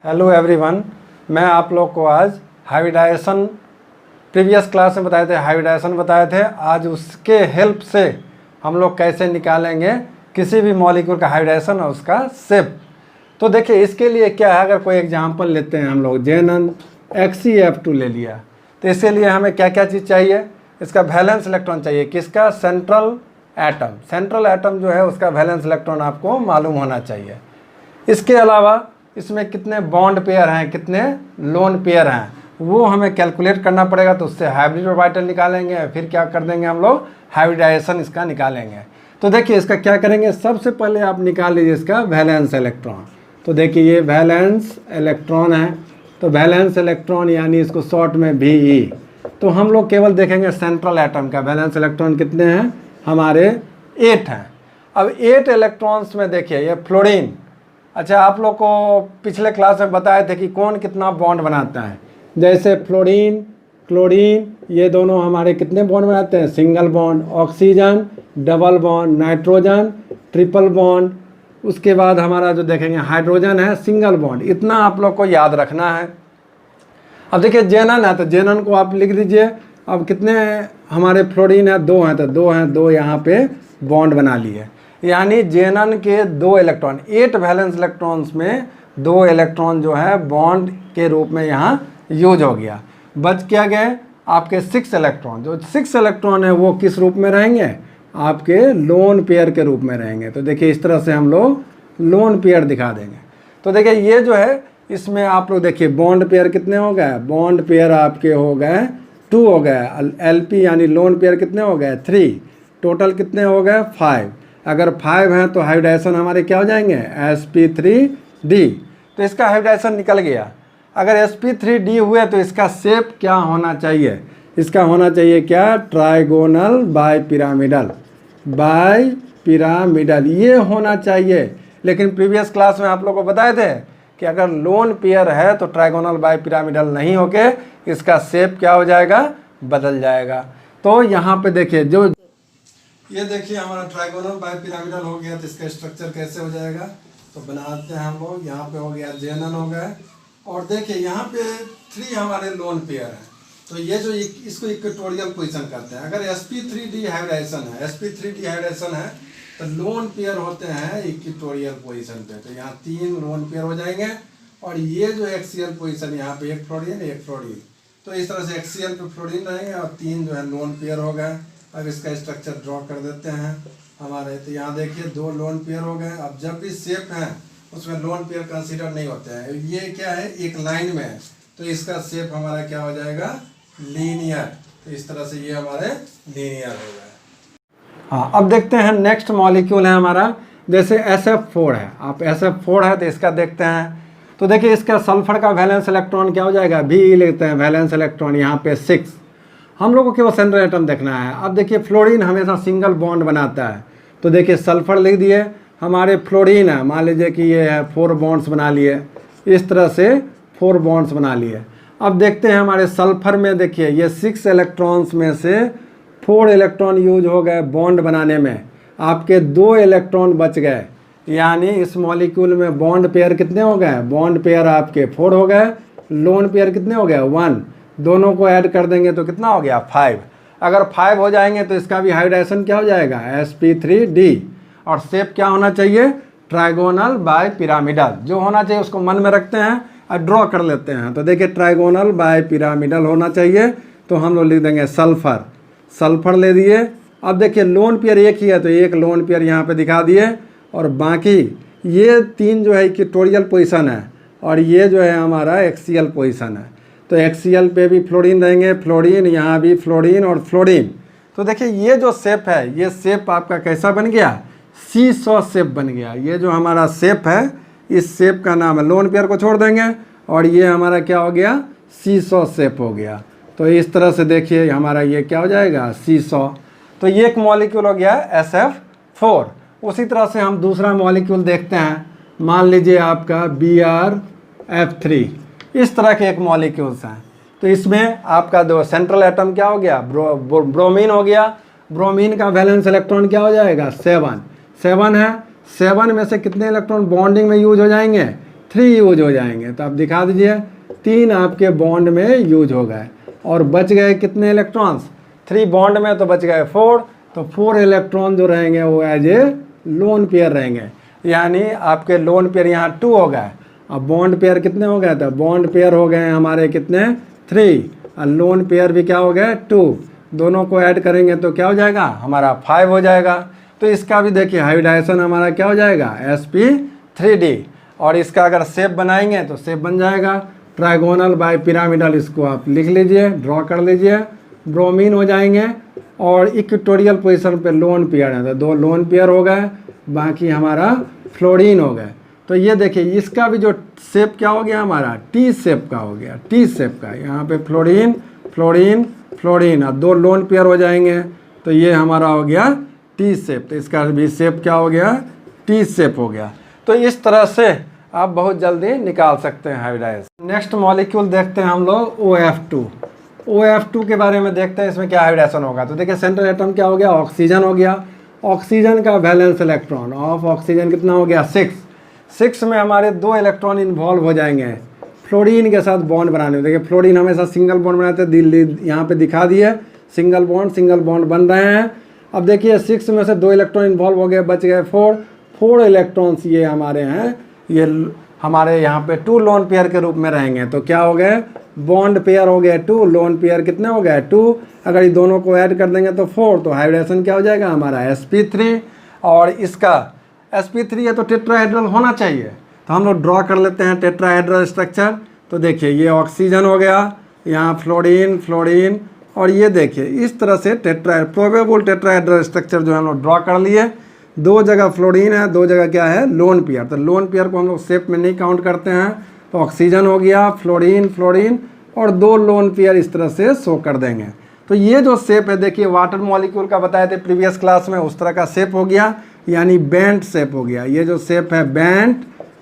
Hello everyone, मैं आप लोग को आज हाइब्रिडाइजेशन प्रीवियस क्लास में बताए थे, हाइब्रिडाइजेशन बताए थे। आज उसके हेल्प से हम लोग कैसे निकालेंगे किसी भी मॉलिक्यूल का हाइब्रिडाइजेशन और उसका शेप। तो देखिए इसके लिए क्या है, अगर कोई एग्जांपल लेते हैं हम लोग, JnHCF2 ले लिया, तो इसके लिए हमें क्या क्या चीज़ चाहिए। इसका वैलेंस इलेक्ट्रॉन चाहिए, किसका? Central atom. सेंट्रल एटम जो है उसका वैलेंस इलेक्ट्रॉन आपको मालूम होना चाहिए। इसके अलावा इसमें कितने बॉन्ड पेयर हैं, कितने लोन पेयर हैं, वो हमें कैलकुलेट करना पड़ेगा। तो उससे हाइब्रिड ऑर्बिटल निकालेंगे, फिर क्या कर देंगे हम लोग, हाइब्रिडाइजेशन इसका निकालेंगे। तो देखिए इसका क्या करेंगे, सबसे पहले आप निकाल लीजिए इसका वैलेंस इलेक्ट्रॉन। तो देखिए ये वैलेंस इलेक्ट्रॉन है, तो वैलेंस इलेक्ट्रॉन यानी इसको शॉर्ट में VE। तो हम लोग केवल देखेंगे सेंट्रल एटम का वैलेंस इलेक्ट्रॉन कितने हैं, हमारे 8 हैं। अब 8 इलेक्ट्रॉन्स में देखिए ये फ्लोरीन। अच्छा, आप लोग को पिछले क्लास में बताए थे कि कौन कितना बॉन्ड बनाता है। जैसे फ्लोरीन, क्लोरीन, ये दोनों हमारे कितने बॉन्ड बनाते हैं, single bond. Oxygen double bond, nitrogen triple bond. उसके बाद हमारा जो देखेंगे हाइड्रोजन है सिंगल बॉन्ड। इतना आप लोग को याद रखना है। अब देखिए जेनन है, तो जेनन को आप लिख दीजिए। अब कितने हमारे फ्लोरीन है, 2 हैं, तो 2 हैं, 2 यहाँ पे बॉन्ड बना लिए। यानी जेनन के 2 इलेक्ट्रॉन, 8 वैलेंस इलेक्ट्रॉन्स में 2 इलेक्ट्रॉन जो है बॉन्ड के रूप में यहाँ यूज हो गया। बच क्या गए आपके 6 इलेक्ट्रॉन। जो 6 इलेक्ट्रॉन है वो किस रूप में रहेंगे, आपके लोन पेयर के रूप में रहेंगे। तो देखिए इस तरह से हम लोग लोन पेयर दिखा देंगे। तो देखिए ये जो है इसमें आप लोग देखिए बॉन्ड पेयर कितने हो गए, बॉन्ड पेयर आपके हो गए 2 हो गए। LP यानी लोन पेयर कितने हो गए, 3। टोटल कितने हो गए, 5। अगर 5 हैं तो हाइब्रिडाइजेशन हमारे क्या हो जाएंगे, sp3d। तो इसका हाइब्रिडाइजेशन निकल गया। अगर sp3d हुए तो इसका शेप क्या होना चाहिए, इसका होना चाहिए क्या, ट्राइगोनल बाइपिरामिडल। बाइपिरामिडल ये होना चाहिए। लेकिन प्रीवियस क्लास में आप लोगों को बताए थे कि अगर लोन पेयर है तो ट्राइगोनल बाइपिरामिडल नहीं होके इसका शेप क्या हो जाएगा, बदल जाएगा। तो यहाँ पे देखिए जो ये देखिए हमारा ट्राइगोनल बाइपिरामिडल हो गया। तो इसका स्ट्रक्चर कैसे हो जाएगा, तो बनाते हैं हम लोग। यहाँ पे हो गया जेनन हो गया, और देखिए यहाँ पे 3 हमारे लोन पेयर हैं। तो ये जो इसको इक्वेटोरियल पोजीशन करते हैं। अगर sp3d हाइब्रिडाइजेशन है, sp3d हाइब्रिडाइजेशन है तो लोन पेयर होते हैं इक्वेटोरियल पोजीशन पे। तो यहाँ 3 लोन पेयर हो जाएंगे, और ये जो एक्सियल पोजीशन यहाँ पे एक फ्लोरीन एक फ्लोरीन। तो इस तरह से एक्सियल पे फ्लोरीन रहेंगे और 3 जो है लोन पेयर हो गए। अब इसका स्ट्रक्चर ड्रॉ कर देते हैं हमारे। तो यहाँ देखिए 2 लोन पेयर हो गए। अब जब भी शेप है उसमें लोन पेयर कंसीडर नहीं होते हैं। ये क्या है, एक लाइन में है, तो इसका शेप हमारा क्या हो जाएगा, लीनियर। तो इस तरह से ये हमारे लीनियर हो गए। हाँ, अब देखते हैं नेक्स्ट मॉलिक्यूल है हमारा, जैसे SF4 है। आप SF4 है तो इसका देखते हैं। तो देखिए इसका सल्फर का वैलेंस इलेक्ट्रॉन क्या हो जाएगा, VE लेते हैं। वैलेंस इलेक्ट्रॉन यहाँ पे 6। हम लोगों को केवल सेंट्रल एटम देखना है। अब देखिए फ्लोरीन हमेशा सिंगल बॉन्ड बनाता है, तो देखिए सल्फर लिख दिए। हमारे फ्लोरीन है, मान लीजिए कि ये है 4 बॉन्ड्स बना लिए, इस तरह से 4 बॉन्ड्स बना लिए। अब देखते हैं हमारे सल्फर में, देखिए ये 6 इलेक्ट्रॉन्स में से 4 इलेक्ट्रॉन यूज हो गए बॉन्ड बनाने में, आपके 2 इलेक्ट्रॉन बच गए। यानी इस मॉलिक्यूल में बॉन्ड पेयर कितने हो गए, बॉन्ड पेयर आपके 4 हो गए, लोन पेयर कितने हो गए, 1। दोनों को ऐड कर देंगे तो कितना हो गया, 5। अगर 5 हो जाएंगे तो इसका भी हाइब्रिडाइजेशन क्या हो जाएगा, sp3d। और शेप क्या होना चाहिए, ट्राइगोनल बाइपिरामिडल। जो होना चाहिए उसको मन में रखते हैं और ड्रॉ कर लेते हैं। तो देखिए ट्राइगोनल बाइपिरामिडल होना चाहिए। तो हम लोग लिख देंगे सल्फर। सल्फर ले दिए। अब देखिए लोन पेयर एक ही है, तो एक लोन पेयर यहाँ पे दिखा दिए, और बाकी ये 3 जो है इक्वेटोरियल पोजीशन है, और ये जो है हमारा एक्सियल पोजीशन है। तो एक्सियल पे भी फ्लोरीन रहेंगे, फ्लोरीन, यहाँ भी फ्लोरीन और फ्लोरीन। तो देखिए ये जो शेप है, ये शेप आपका कैसा बन गया, सीसॉ शेप बन गया। ये जो हमारा शेप है, इस शेप का नाम है, लोन पेयर को छोड़ देंगे, और ये हमारा क्या हो गया, सीसॉ शेप हो गया। तो इस तरह से देखिए हमारा ये क्या हो जाएगा, सीसॉ। तो ये एक मॉलिक्यूल हो गया SF4। उसी तरह से हम दूसरा मॉलिक्यूल देखते हैं। मान लीजिए आपका BrF3। इस तरह के एक मॉलिक्यूल्स हैं। तो इसमें आपका दो सेंट्रल एटम क्या हो गया, ब्रोमीन हो गया। ब्रोमीन का वैलेंस इलेक्ट्रॉन क्या हो जाएगा, 7 है। 7 में से कितने इलेक्ट्रॉन बॉन्डिंग में यूज हो जाएंगे, 3 यूज हो जाएंगे। तो आप दिखा दीजिए 3 आपके बॉन्ड में यूज हो गए और बच गए कितने इलेक्ट्रॉन्स, 3 बॉन्ड में तो बच गए 4। तो 4 इलेक्ट्रॉन जो रहेंगे वो एज ए लोन पेयर रहेंगे, यानी आपके लोन पेयर यहाँ 2 हो गए। अब बॉन्ड पेयर कितने हो गए थे, बॉन्ड पेयर हो गए हमारे कितने 3 और लोन पेयर भी क्या हो गए 2। दोनों को ऐड करेंगे तो क्या हो जाएगा हमारा 5 हो जाएगा। तो इसका भी देखिए हाइब्रिडाइजेशन हमारा क्या हो जाएगा sp3d। और इसका अगर शेप बनाएंगे तो शेप बन जाएगा ट्राइगोनल बाय पिरामिडल। इसको आप लिख लीजिए, ड्रॉ कर लीजिए। ब्रोमीन हो जाएंगे और इक्वेटोरियल पोजीशन पे लोन पेयर है, तो 2 लोन पेयर हो गए, बाकी हमारा फ्लोरीन हो गए। तो ये देखिए इसका भी जो शेप क्या हो गया हमारा टी शेप का हो गया, टी शेप का। यहाँ पे फ्लोरीन फ्लोरीन फ्लोरीन और 2 लोन पेयर हो जाएंगे, तो ये हमारा हो गया टी शेप। तो इसका भी शेप क्या हो गया टी शेप हो गया। तो इस तरह से आप बहुत जल्दी निकाल सकते हैं हाइब्रिडाइजेशन। नेक्स्ट मॉलिक्यूल देखते हैं हम लोग OF2। OF2 के बारे में देखते हैं इसमें क्या हाइब्रिडाइजेशन होगा। तो देखिए सेंट्रल एटम क्या हो गया ऑक्सीजन हो गया। ऑक्सीजन का वैलेंस इलेक्ट्रॉन ऑफ ऑक्सीजन कितना हो गया 6 में हमारे 2 इलेक्ट्रॉन इन्वॉल्व हो जाएंगे फ्लोरीन के साथ बॉन्ड बनाने में। देखिए फ्लोरीन हमेशा सिंगल बॉन्ड बनाते हैं, यहाँ पे दिखा दिए सिंगल बॉन्ड बन रहे हैं। अब देखिए 6 में से 2 इलेक्ट्रॉन इन्वॉल्व हो गए, बच गए 4 इलेक्ट्रॉन्स ये हमारे हैं, ये हमारे यहाँ पे 2 लोन पेयर के रूप में रहेंगे। तो क्या हो गए बॉन्ड पेयर हो गए 2, लोन पेयर कितने हो गए 2। अगर ये दोनों को ऐड कर देंगे तो 4। तो हाइब्रिडेशन क्या हो जाएगा हमारा sp3। और इसका sp3 है तो टेट्राहेड्रल होना चाहिए, तो हम लोग ड्रॉ कर लेते हैं टेट्राहेड्रल स्ट्रक्चर। तो देखिए ये ऑक्सीजन हो गया, यहाँ फ्लोरीन और ये देखिए इस तरह से प्रोबेबल टेट्राहेड्रल स्ट्रक्चर जो हम लोग ड्रॉ कर लिए। 2 जगह फ्लोरीन है, 2 जगह क्या है लोन पेयर। तो लोन पेयर को हम लोग शेप में नहीं काउंट करते हैं। तो ऑक्सीजन हो गया फ्लोरीन और 2 लोन पेयर इस तरह से शो कर देंगे। तो ये जो शेप है देखिए वाटर मॉलिक्यूल का बताए थे प्रीवियस क्लास में, उस तरह का शेप हो गया, यानी बैंड शेप हो गया। ये जो शेप है बैंड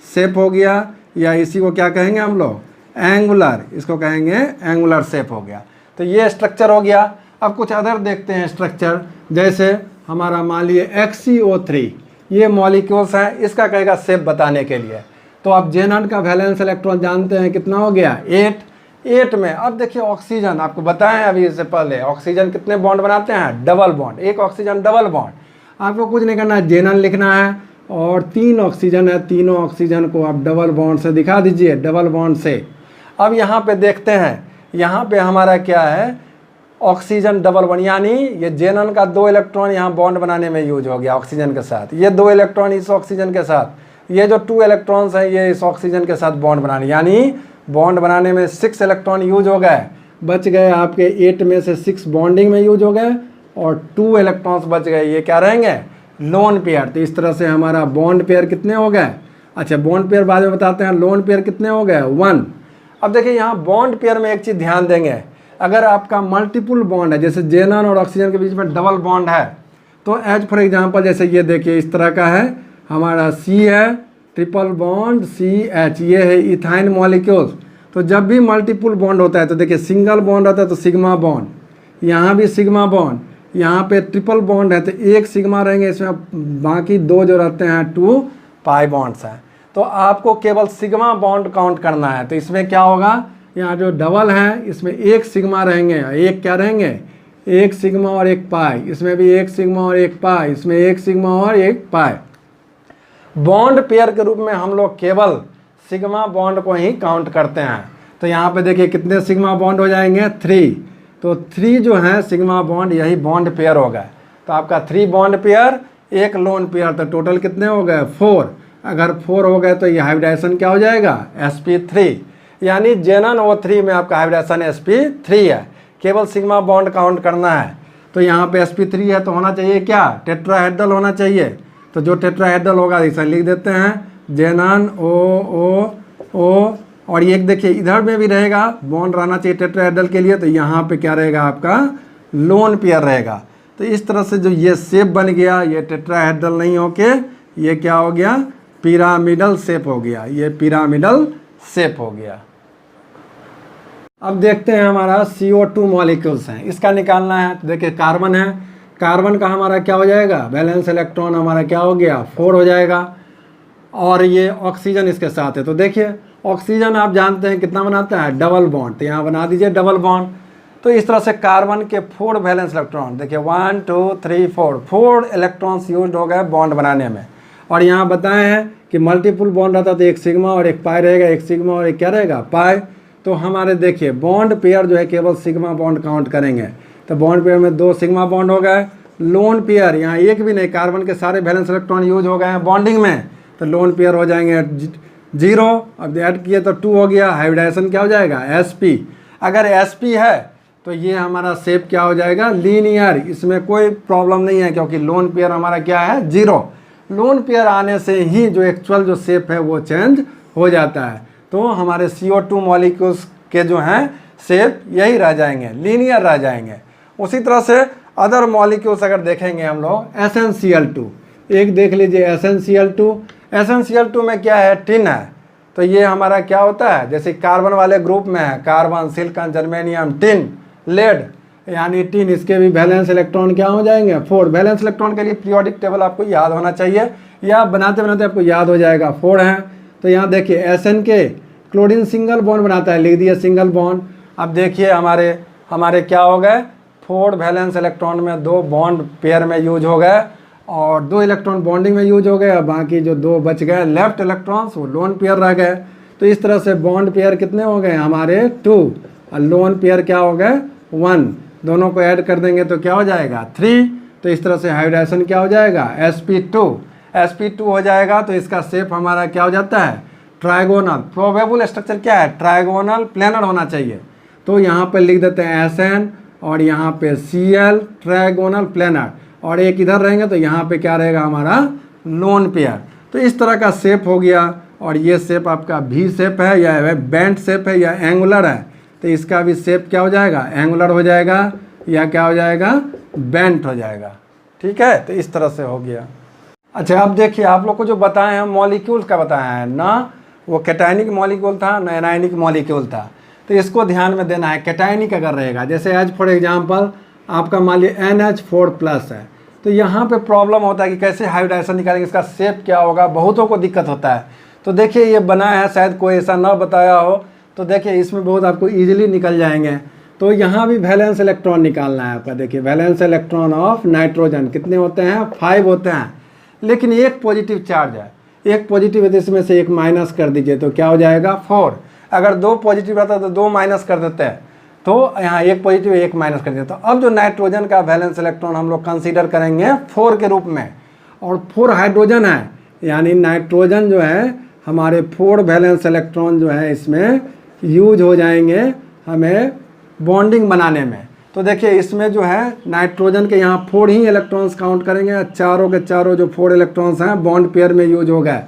शेप हो गया, या इसी को क्या कहेंगे हम लोग एंगुलर, इसको कहेंगे एंगुलर शेप हो गया। तो ये स्ट्रक्चर हो गया। अब कुछ अदर देखते हैं स्ट्रक्चर, जैसे हमारा मान लिए XCO3 ये मॉलिक्यूल्स हैं, इसका कहेगा शेप बताने के लिए। तो आप Zn का वैलेंस इलेक्ट्रॉन जानते हैं कितना हो गया 8 में। अब देखिए ऑक्सीजन आपको बताएं अभी इससे पहले ऑक्सीजन कितने बॉन्ड बनाते हैं डबल बॉन्ड, एक ऑक्सीजन डबल बॉन्ड। आपको कुछ नहीं करना है, Zn लिखना है और 3 ऑक्सीजन है, तीनों ऑक्सीजन को आप डबल बॉन्ड से दिखा दीजिए, डबल बॉन्ड से। अब यहाँ पे देखते हैं, यहाँ पे हमारा क्या है ऑक्सीजन डबल बॉन्ड, यानी ये Zn का 2 इलेक्ट्रॉन यहाँ बॉन्ड बनाने में यूज हो गया ऑक्सीजन के साथ, ये 2 इलेक्ट्रॉन इस ऑक्सीजन के साथ, ये जो 2 इलेक्ट्रॉन्स हैं ये इस ऑक्सीजन के साथ बॉन्ड बनाने, यानी बॉन्ड बनाने में 6 इलेक्ट्रॉन यूज हो गए। बच गए आपके 8 में से 6 बॉन्डिंग में यूज हो गए और 2 इलेक्ट्रॉन्स बच गए, ये क्या रहेंगे लोन पेयर। तो इस तरह से हमारा बॉन्ड पेयर कितने हो गए, अच्छा बॉन्ड पेयर बाद में बताते हैं, लोन पेयर कितने हो गए 1। अब देखिए यहाँ बॉन्ड पेयर में एक चीज़ ध्यान देंगे, अगर आपका मल्टीपल बॉन्ड है, जैसे Zn और ऑक्सीजन के बीच में डबल बॉन्ड है, तो एज फॉर एग्जांपल जैसे ये देखिए इस तरह का है हमारा C है, ट्रिपल बॉन्ड CH, ये है इथाइन मॉलिक्यूल्स। तो जब भी मल्टीपल बॉन्ड होता है तो देखिए सिंगल बॉन्ड रहता है तो सिग्मा बॉन्ड, यहाँ भी सिग्मा बॉन्ड, यहाँ पे ट्रिपल बॉन्ड है तो 1 सिग्मा रहेंगे, इसमें बाकी 2 जो रहते हैं 2 पाई बॉन्ड्स हैं। तो आपको केवल सिग्मा बॉन्ड काउंट करना है। तो इसमें क्या होगा, यहाँ जो डबल है इसमें 1 सिग्मा रहेंगे, 1 क्या रहेंगे 1 सिग्मा और 1 पाई, इसमें भी 1 सिग्मा और 1 पाई, इसमें 1 सिग्मा और 1 पाई। बॉन्ड पेयर के रूप में हम लोग केवल सिग्मा बॉन्ड को ही काउंट करते हैं। तो यहाँ पे देखिए कितने सिग्मा बॉन्ड हो जाएंगे 3। तो 3 जो है सिग्मा बॉन्ड यही बॉन्ड पेयर हो गए। तो आपका 3 बॉन्ड पेयर 1 लोन पेयर, तो टोटल कितने हो गए 4। अगर 4 हो गए तो ये हाइब्रिडेशन क्या हो जाएगा sp3, यानी ZnO3 में आपका हाइब्रिडेशन sp3 है, केवल सिग्मा बॉन्ड काउंट करना है। तो यहाँ पे sp3 है तो होना चाहिए क्या टेट्राहेड्रल होना चाहिए। तो जो टेट्राहेड्रल होगा इसे लिख देते हैं ZnOO। और ये देखिए इधर में भी रहेगा बॉन्ड रहना चाहिए टेट्राहेड्रल के लिए, तो यहाँ पे क्या रहेगा आपका लोन पेयर रहेगा। तो इस तरह से जो ये शेप बन गया, ये टेट्राहेड्रल नहीं होके ये क्या हो गया पिरामिडल शेप हो गया, ये पिरामिडल शेप हो गया। अब देखते हैं हमारा CO2 मॉलिक्यूल्स हैं, इसका निकालना है। तो देखिए कार्बन है, कार्बन का हमारा क्या हो जाएगा वैलेंस इलेक्ट्रॉन हमारा क्या हो गया 4 हो जाएगा। और ये ऑक्सीजन इसके साथ है। तो देखिए ऑक्सीजन आप जानते हैं कितना बनाता है, डबल बॉन्ड, तो यहाँ बना दीजिए डबल बॉन्ड। तो इस तरह से कार्बन के 4 वैलेंस इलेक्ट्रॉन, देखिए 1 2 3 4 इलेक्ट्रॉन्स यूज हो गए बॉन्ड बनाने में। और यहाँ बताए हैं कि मल्टीपल बॉन्ड रहता तो एक सिग्मा और एक पाई रहेगा, एक सिग्मा और एक क्या रहेगा, पाई। तो हमारे देखिए बॉन्ड पेयर जो है केवल सिग्मा बॉन्ड काउंट करेंगे, तो बॉन्ड पेयर में 2 सिग्मा बॉन्ड हो गए। लोन पेयर यहाँ एक भी नहीं, कार्बन के सारे वैलेंस इलेक्ट्रॉन यूज हो गए हैं बॉन्डिंग में, तो लोन पेयर हो जाएंगे 0। अब ऐड किए तो 2 हो गया, हाइब्रिडाइजेशन क्या हो जाएगा, sp। अगर sp है तो ये हमारा शेप क्या हो जाएगा, लीनियर, इसमें कोई प्रॉब्लम नहीं है क्योंकि लोन पेयर हमारा क्या है, 0। लोन पेयर आने से ही जो एक्चुअल जो शेप है वो चेंज हो जाता है। तो हमारे CO2 मॉलिक्यूल्स के जो हैं शेप यही रह जाएंगे, लीनियर रह जाएंगे। उसी तरह से अदर मॉलिक्यूल्स अगर देखेंगे हम लोग, SnCl2 एक देख लीजिए, SnCl2 में क्या है, टिन है। तो ये हमारा क्या होता है, जैसे कार्बन वाले ग्रुप में है, carbon, silicon, germanium, tin, lead, यानी टिन, इसके भी वैलेंस इलेक्ट्रॉन क्या हो जाएंगे, 4। वैलेंस इलेक्ट्रॉन के लिए पीरियोडिक टेबल आपको याद होना चाहिए, या बनाते बनाते आपको याद हो जाएगा, 4 हैं। तो यहाँ देखिए SN के क्लोरीन सिंगल बॉन्ड बनाता है, लिख दिया सिंगल बॉन्ड। अब देखिए हमारे क्या हो गए, 4 वैलेंस इलेक्ट्रॉन में 2 बॉन्ड पेयर में यूज हो गए और 2 इलेक्ट्रॉन बॉन्डिंग में यूज हो गए, और बाकी जो 2 बच गए लेफ्ट इलेक्ट्रॉन्स वो लोन पेयर रह गए। तो इस तरह से बॉन्ड पेयर कितने हो गए हमारे, 2, और लोन पेयर क्या हो गए, 1। दोनों को ऐड कर देंगे तो क्या हो जाएगा, 3। तो इस तरह से हाइब्रिडाइजेशन क्या हो जाएगा, sp2 हो जाएगा। तो इसका शेप हमारा क्या हो जाता है, ट्राइगोनल। प्रोबेबल स्ट्रक्चर क्या है, ट्राइगोनल प्लेनर होना चाहिए। तो यहाँ पे लिख देते हैं SN और यहाँ पे Cl, ट्राइगोनल प्लेनर, और एक इधर रहेंगे तो यहाँ पे क्या रहेगा हमारा, लोन पेयर। तो इस तरह का शेप हो गया। और ये शेप आपका V शेप है या बेंट शेप है या एंगुलर है, तो इसका भी शेप क्या हो जाएगा, एंगुलर हो जाएगा या क्या हो जाएगा, बेंट हो जाएगा। ठीक है, तो इस तरह से हो गया। अच्छा अब देखिए आप लोग को जो बताए हैं मॉलिक्यूल्स का बताया है ना, वो कैटायनिक मॉलिक्यूल था ना एनायनिक मॉलिक्यूल था। तो इसको ध्यान में देना है। कैटायनिक अगर रहेगा, जैसे एज फॉर एग्जांपल आपका मान लीजिए NH4+ है, तो यहाँ पे प्रॉब्लम होता है कि कैसे हाइब्रिडाइजेशन निकालेंगे, इसका शेप क्या होगा, बहुतों को दिक्कत होता है। तो देखिए ये बना है, शायद कोई ऐसा ना बताया हो, तो देखिए इसमें बहुत आपको ईजिली निकल जाएंगे। तो यहाँ भी वैलेंस इलेक्ट्रॉन निकालना है आपका। देखिए वैलेंस इलेक्ट्रॉन ऑफ नाइट्रोजन कितने होते हैं, 5 होते हैं, लेकिन एक पॉजिटिव चार्ज है, एक पॉजिटिव है तो इसमें से एक माइनस कर दीजिए तो क्या हो जाएगा, 4। अगर 2 पॉजिटिव रहता तो 2 माइनस कर देते हैं, तो यहाँ एक पॉजिटिव एक माइनस कर दिया। तो अब जो नाइट्रोजन का वैलेंस इलेक्ट्रॉन हम लोग कंसीडर करेंगे 4 के रूप में, और 4 हाइड्रोजन है, यानी नाइट्रोजन जो है हमारे 4 वैलेंस इलेक्ट्रॉन जो है इसमें यूज हो जाएंगे हमें बॉन्डिंग बनाने में। तो देखिए इसमें जो है नाइट्रोजन के यहाँ 4 ही इलेक्ट्रॉन्स काउंट करेंगे, चारों के चारों जो 4 इलेक्ट्रॉन्स हैं बॉन्ड पेयर में यूज हो गए,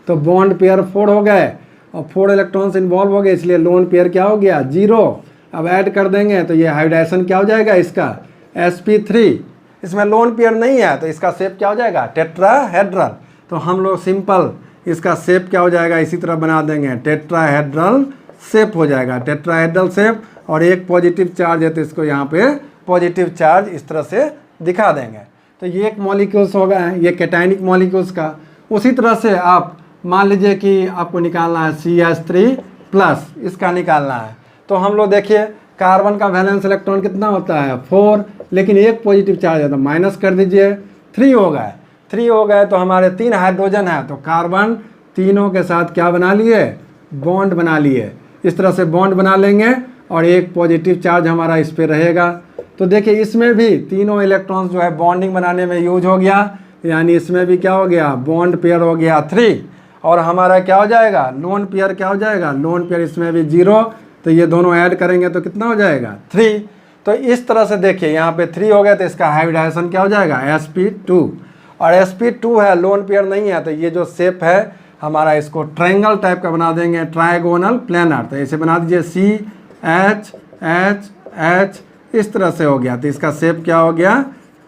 तो बॉन्ड पेयर 4 हो गए और 4 इलेक्ट्रॉन्स इन्वॉल्व हो गए, इसलिए लोन पेयर क्या हो गया, 0। अब ऐड कर देंगे तो ये हाइब्रिडाइजेशन क्या हो जाएगा इसका, sp3। इसमें लोन पेयर नहीं है तो इसका शेप क्या हो जाएगा, टेट्राहेड्रल। तो हम लोग सिंपल इसका शेप क्या हो जाएगा, इसी तरह बना देंगे, टेट्राहेड्रल शेप हो जाएगा, टेट्राहेड्रल शेप। और एक पॉजिटिव चार्ज है तो इसको यहाँ पे पॉजिटिव चार्ज इस तरह से दिखा देंगे। तो ये एक मॉलिक्यूल्स हो गए हैं, ये कैटायनिक मॉलिक्यूल्स का। उसी तरह से आप मान लीजिए कि आपको निकालना है CH3+, इसका निकालना है। तो हम लोग देखिए कार्बन का वैलेंस इलेक्ट्रॉन कितना होता है, 4, लेकिन एक पॉजिटिव चार्ज है तो माइनस कर दीजिए, 3 हो गए। 3 हो गए तो हमारे 3 हाइड्रोजन है, तो कार्बन तीनों के साथ क्या बना लिए, बॉन्ड बना लिए। इस तरह से बॉन्ड बना लेंगे और एक पॉजिटिव चार्ज हमारा इस पर रहेगा। तो देखिए इसमें भी तीनों इलेक्ट्रॉन्स जो है बॉन्डिंग बनाने में यूज हो गया, यानी इसमें भी क्या हो गया, बॉन्ड पेयर हो गया 3। और हमारा क्या हो जाएगा, लोन पेयर क्या हो जाएगा, लोन पेयर इसमें भी 0। तो ये दोनों ऐड करेंगे तो कितना हो जाएगा, 3। तो इस तरह से देखिए यहाँ पे 3 हो गया तो इसका हाइब्रिडाइजेशन क्या हो जाएगा, sp2। और sp2 है, लोन पेयर नहीं है, तो ये जो शेप है हमारा इसको ट्रायंगल टाइप का बना देंगे, ट्राइगोनल प्लेनर। तो ऐसे बना दीजिए CH इस तरह से हो गया, तो इसका शेप क्या हो गया,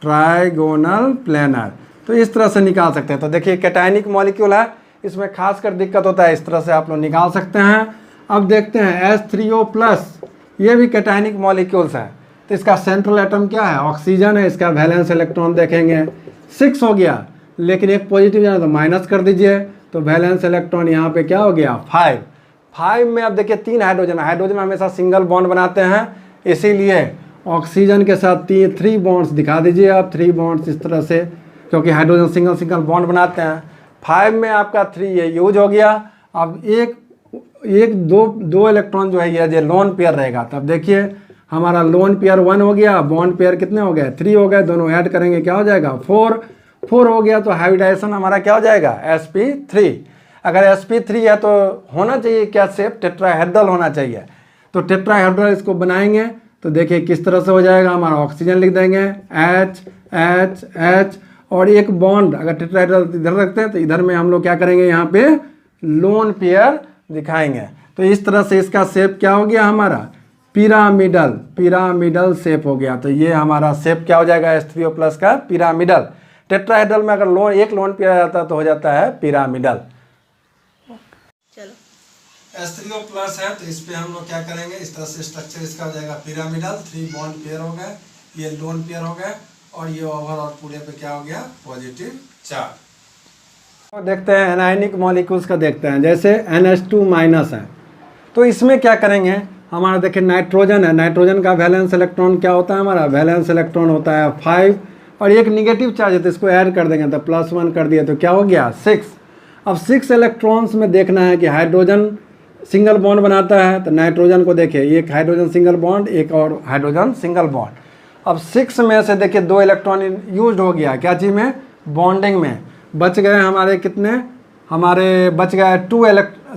ट्राइगोनल प्लेनर। तो इस तरह से निकाल सकते हैं। तो देखिए कैटायनिक मॉलिक्यूल है, इसमें खासकर दिक्कत होता है, इस तरह से आप लोग निकाल सकते हैं। अब देखते हैं H3O+, ये भी कैटायनिक मॉलिक्यूल्स है। तो इसका सेंट्रल एटम क्या है, ऑक्सीजन है, इसका वैलेंस इलेक्ट्रॉन देखेंगे 6 हो गया, लेकिन एक पॉजिटिव जाना तो माइनस कर दीजिए, तो वैलेंस इलेक्ट्रॉन यहाँ पे क्या हो गया 5। 5 में अब देखिए 3 हाइड्रोजन, हाइड्रोजन हमेशा सिंगल बॉन्ड बनाते हैं, इसीलिए ऑक्सीजन के साथ 3 बॉन्ड्स दिखा दीजिए आप, 3 बॉन्ड्स इस तरह से, क्योंकि हाइड्रोजन सिंगल सिंगल बॉन्ड बनाते हैं। 5 में आपका 3 ये यूज हो गया। अब दो इलेक्ट्रॉन जो है ये लोन पेयर रहेगा। तब देखिए हमारा लोन पेयर 1 हो गया, बॉन्ड पेयर कितने हो गए 3 हो गए, दोनों ऐड करेंगे क्या हो जाएगा 4 हो गया। तो हाइब्रिडाइजेशन हमारा क्या हो जाएगा sp3। अगर sp3 है तो होना चाहिए क्या शेप टेट्राहेड्रल होना चाहिए। तो टेट्राहेड्रल इसको बनाएंगे तो देखिए किस तरह से हो जाएगा, हमारा ऑक्सीजन लिख देंगे H H H और एक बॉन्ड अगर टेट्राहेड्रल इधर रखते हैं तो इधर में हम लोग क्या करेंगे यहाँ पे लोन पेयर दिखाएंगे। तो इस तरह से इसका शेप क्या हो गया हमारा पिरामिडल शेप हो गया। तो ये हमारा शेप क्या हो जाएगा H3O+ का पिरामिडल। टेट्राहेड्रल में अगर एक लोन पेयर आ जाता है तो हो जाता है पिरामिडल। चलो H3O+ है तो इस पे हम लोग क्या करेंगे, इस तरह से स्ट्रक्चर इसका हो जाएगा पिरामिडल। 3 बॉन्ड पेयर हो गए, ये लोन पेयर हो गए और ये ओवरऑल पूरे पे क्या हो गया पॉजिटिव चार्ज। तो देखते हैं एनायनिक मॉलिक्यूल्स का देखते हैं, जैसे NH2- है तो इसमें क्या करेंगे, हमारा देखिए नाइट्रोजन है, नाइट्रोजन का वैलेंस इलेक्ट्रॉन क्या होता है, हमारा वैलेंस इलेक्ट्रॉन होता है 5 और एक निगेटिव चार्ज है तो इसको ऐड कर देंगे तो +1 कर दिया तो क्या हो गया 6। अब 6 इलेक्ट्रॉन्स में देखना है कि हाइड्रोजन सिंगल बॉन्ड बनाता है तो नाइट्रोजन को देखिए एक हाइड्रोजन सिंगल बॉन्ड एक और हाइड्रोजन सिंगल बॉन्ड। अब 6 में से देखिए 2 इलेक्ट्रॉन यूज हो गया क्या चीज़ में बॉन्डिंग में, बच गए हमारे कितने, हमारे बच गए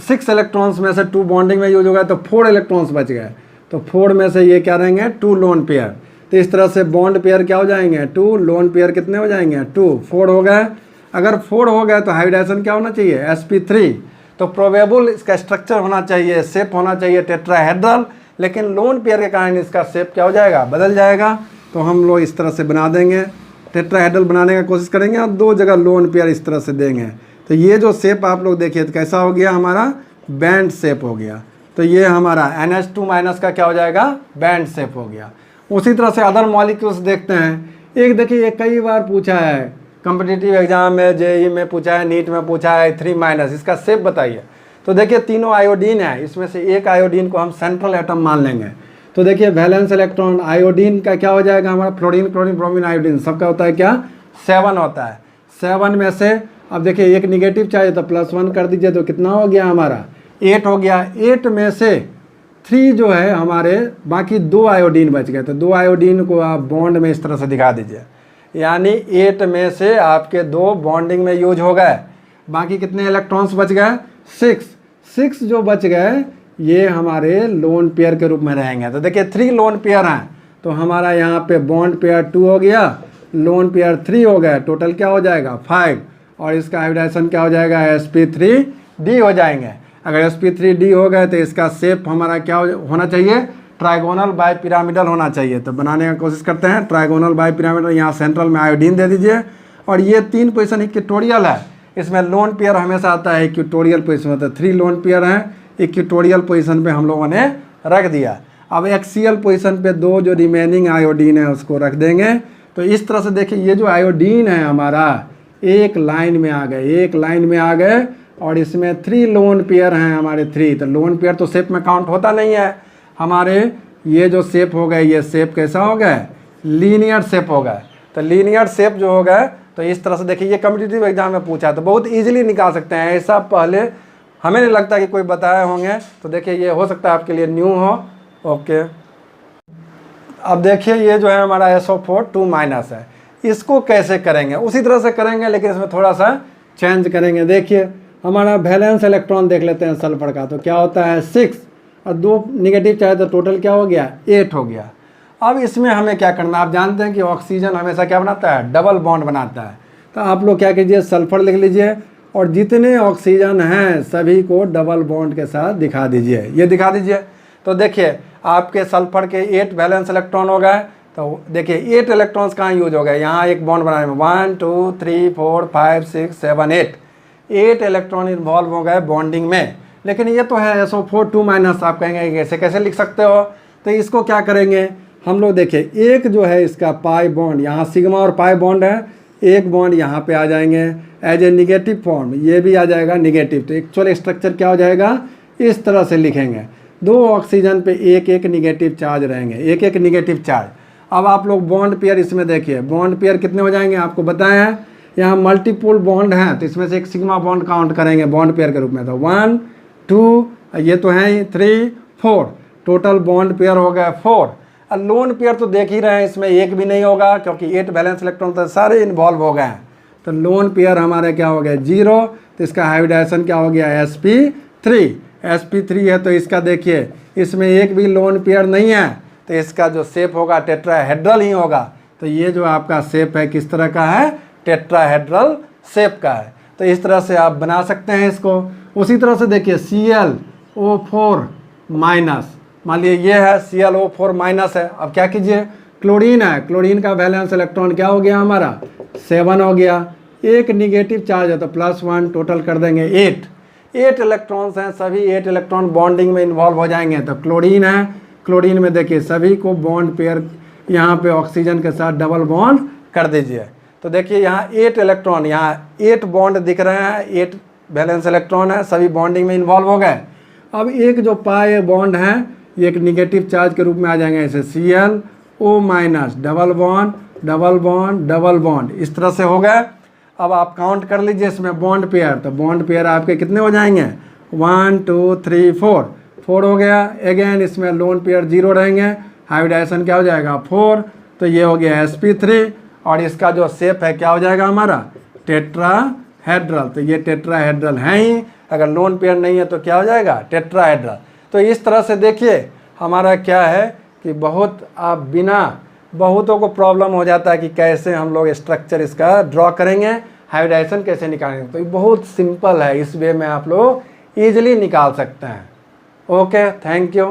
6 इलेक्ट्रॉन्स में से 2 बॉन्डिंग में यूज हो गया तो 4 इलेक्ट्रॉन्स बच गए। तो 4 में से ये क्या रहेंगे 2 लोन पेयर। तो इस तरह से बॉन्ड पेयर क्या हो जाएंगे 2, लोन पेयर कितने हो जाएंगे 2, 4 हो गए। अगर 4 हो गए तो हाइब्रिडाइजेशन क्या होना चाहिए sp3। तो प्रोबेबल इसका स्ट्रक्चर होना चाहिए, शेप होना चाहिए टेट्राहेड्रल, लेकिन लोन पेयर के कारण इसका शेप क्या हो जाएगा बदल जाएगा। तो हम लोग इस तरह से बना देंगे, टेट्राहेड्रल बनाने का कोशिश करेंगे और 2 जगह लोन पेयर इस तरह से देंगे। तो ये जो शेप आप लोग देखिए तो कैसा हो गया हमारा बैंड शेप हो गया। तो ये हमारा NH2- का क्या हो जाएगा बैंड शेप हो गया। उसी तरह से अदर मॉलिक्यूल्स देखते हैं। एक देखिए ये कई बार पूछा है कॉम्पिटिटिव एग्जाम में, जेई में पूछा है, नीट में पूछा है 3-, इसका शेप बताइए। तो देखिए तीनों आयोडीन है, इसमें से एक आयोडीन को हम सेंट्रल एटम मान लेंगे। तो देखिए वैलेंस इलेक्ट्रॉन आयोडीन का क्या हो जाएगा हमारा फ्लोरीन क्लोरीन ब्रोमीन आयोडीन सबका होता है क्या 7 होता है। 7 में से अब देखिए एक निगेटिव चाहिए तो +1 कर दीजिए तो कितना हो गया हमारा 8 हो गया। 8 में से 3 जो है हमारे बाकी 2 आयोडीन बच गए। तो 2 आयोडीन को आप बॉन्ड में इस तरह से दिखा दीजिए, यानी 8 में से आपके 2 बॉन्डिंग में यूज हो गए। बाकी कितने इलेक्ट्रॉन्स बच गए 6 जो बच गए ये हमारे लोन पेयर के रूप में रहेंगे। तो देखिए 3 लोन पेयर हैं तो हमारा यहाँ पे बॉन्ड पेयर 2 हो गया, लोन पेयर 3 हो गया, टोटल क्या हो जाएगा 5 और इसका हाइब्रिडाइजेशन क्या हो जाएगा sp3d हो जाएंगे। अगर sp3d हो गए तो इसका शेप हमारा क्या होना चाहिए ट्राइगोनल बाय पिरामिडल होना चाहिए। तो बनाने का कोशिश करते हैं ट्राइगोनल बाय पिरामिडल। यहाँ सेंट्रल में आयोडीन दे दीजिए और ये 3 पोजीशन इक्वेटोरियल है, इसमें लोन पेयर हमेशा आता है इक्वेटोरियल पोजीशन होता है। 3 लोन पेयर हैं इक्वेटोरियल पोजीशन पे हम लोगों ने रख दिया। अब एक्सियल पोजीशन पे 2 जो रिमेनिंग आयोडीन है उसको रख देंगे। तो इस तरह से देखिए ये जो आयोडीन है हमारा एक लाइन में आ गए और इसमें 3 लोन पेयर हैं हमारे 3। तो लोन पेयर तो शेप में काउंट होता नहीं है हमारे, ये जो शेप हो गए ये शेप कैसा हो गए लीनियर शेप हो गए। तो लीनियर शेप जो हो गए तो इस तरह से देखिए ये कॉम्पिटिटिव एग्जाम में पूछा तो बहुत इजीली निकाल सकते हैं। ऐसा पहले हमें नहीं लगता कि कोई बताए होंगे। तो देखिए ये हो सकता है आपके लिए न्यू हो। ओके अब देखिए ये जो है हमारा SO4 है, इसको कैसे करेंगे उसी तरह से करेंगे लेकिन इसमें थोड़ा सा चेंज करेंगे। देखिए हमारा वैलेंस इलेक्ट्रॉन देख लेते हैं सल्फर का, तो क्या होता है 6 और 2 निगेटिव चाहे तो टोटल क्या हो गया 8 हो गया। अब इसमें हमें क्या करना, आप जानते हैं कि ऑक्सीजन हमेशा क्या बनाता है डबल बॉन्ड बनाता है। तो आप लोग क्या कीजिए सल्फर लिख लीजिए और जितने ऑक्सीजन हैं सभी को डबल बॉन्ड के साथ दिखा दीजिए, ये दिखा दीजिए। तो देखिए आपके सल्फर के 8 वैलेंस इलेक्ट्रॉन हो गए। तो देखिए 8 इलेक्ट्रॉन्स कहाँ यूज हो गए, यहाँ एक बॉन्ड बनाने में 1 2 3 4 5 6 7 8 इलेक्ट्रॉन इन्वॉल्व हो गए बॉन्डिंग में। लेकिन ये तो है SO4 आप कहेंगे कैसे कैसे लिख सकते हो। तो इसको क्या करेंगे हम लोग, देखिए एक जो है इसका पाई बॉन्ड, यहाँ सिग्मा और पाई बॉन्ड है, एक बॉन्ड यहाँ पे आ जाएंगे एज ए निगेटिव फॉर्म, ये भी आ जाएगा निगेटिव। तो एक्चुअल स्ट्रक्चर क्या हो जाएगा, इस तरह से लिखेंगे, 2 ऑक्सीजन पे एक एक निगेटिव चार्ज रहेंगे, एक एक निगेटिव चार्ज। अब आप लोग बॉन्ड पेयर इसमें देखिए, बॉन्ड पेयर कितने हो जाएंगे आपको बताया है, यहाँ मल्टीपल बॉन्ड हैं तो इसमें से एक सिग्मा बॉन्ड काउंट करेंगे बॉन्ड पेयर के रूप में, तो 1 2 ये तो है ही 3 4, टोटल बॉन्ड पेयर हो गया 4। और लोन पेयर तो देख ही रहे हैं, इसमें एक भी नहीं होगा क्योंकि 8 वैलेंस इलेक्ट्रॉन तो सारे इन्वॉल्व हो गए हैं। तो लोन पेयर हमारे क्या हो गया 0, तो इसका हाइब्रिडाइजेशन क्या हो गया sp3। sp3 है तो इसका देखिए इसमें एक भी लोन पेयर नहीं है, तो इसका जो शेप होगा टेट्राहेड्रल ही होगा। तो ये जो आपका शेप है किस तरह का है, टेट्राहेड्रल शेप का है। तो इस तरह से आप बना सकते हैं इसको। उसी तरह से देखिए ClO4 माइनस, मान लीजिए ये है ClO4 माइनस है। अब क्या कीजिए, क्लोरीन है, क्लोरीन का वैलेंस इलेक्ट्रॉन क्या हो गया हमारा 7 हो गया, एक निगेटिव चार्ज है तो +1, टोटल कर देंगे 8 इलेक्ट्रॉन्स हैं, सभी 8 इलेक्ट्रॉन बॉन्डिंग में इन्वॉल्व हो जाएंगे। तो क्लोरीन है, क्लोरीन में देखिए सभी को बॉन्ड पेयर यहाँ पे ऑक्सीजन के साथ डबल बॉन्ड कर दीजिए। तो देखिए यहाँ 8 इलेक्ट्रॉन, यहाँ 8 बॉन्ड दिख रहे हैं, 8 वैलेंस इलेक्ट्रॉन है, सभी बॉन्डिंग में इन्वॉल्व हो गए। अब एक जो पाए बॉन्ड है ये एक निगेटिव चार्ज के रूप में आ जाएंगे, ऐसे ClO minus, double bond double bond double bond, इस तरह से हो गए। अब आप काउंट कर लीजिए इसमें बॉन्ड पेयर, तो बॉन्ड पेयर आपके कितने हो जाएंगे 1 2 3 4 हो गया। अगेन इसमें लोन पेयर 0 रहेंगे, हाइब्रिडाइजेशन क्या हो जाएगा 4, तो ये हो गया sp3। और इसका जो शेप है क्या हो जाएगा हमारा टेट्राहेड्रल, तो ये टेट्राहेड्रल है ही, अगर लोन पेयर नहीं है तो क्या हो जाएगा टेट्राहेड्रल। तो इस तरह से देखिए हमारा क्या है कि बहुत आप बिना, बहुतों को प्रॉब्लम हो जाता है कि कैसे हम लोग स्ट्रक्चर इसका ड्रॉ करेंगे, हाइब्रिडाइजेशन कैसे निकालेंगे। तो ये बहुत सिंपल है, इस वे में आप लोग ईजिली निकाल सकते हैं। Okay, thank you.